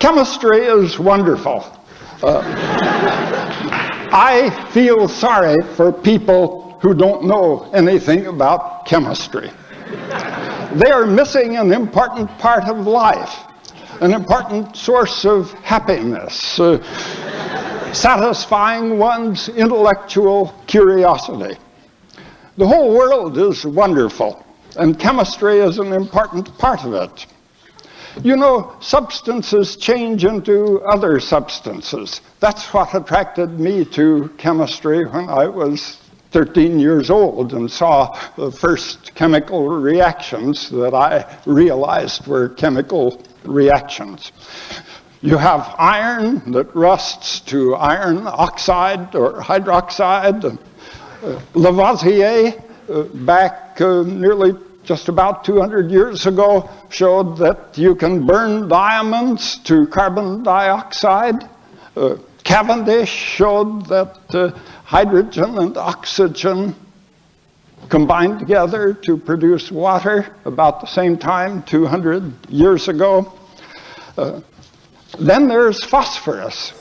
Chemistry is wonderful. I feel sorry for people who don't know anything about chemistry. They are missing an important part of life, an important source of happiness, satisfying one's intellectual curiosity. The whole world is wonderful, and chemistry is an important part of it. You know, substances change into other substances. That's what attracted me to chemistry when I was 13 years old and saw the first chemical reactions that I realized were chemical reactions. You have iron that rusts to iron oxide or hydroxide. Lavoisier, back nearly just about 200 years ago, showed that you can burn diamonds to carbon dioxide. Cavendish showed that hydrogen and oxygen combined together to produce water about the same time, 200 years ago. Then there's phosphorus.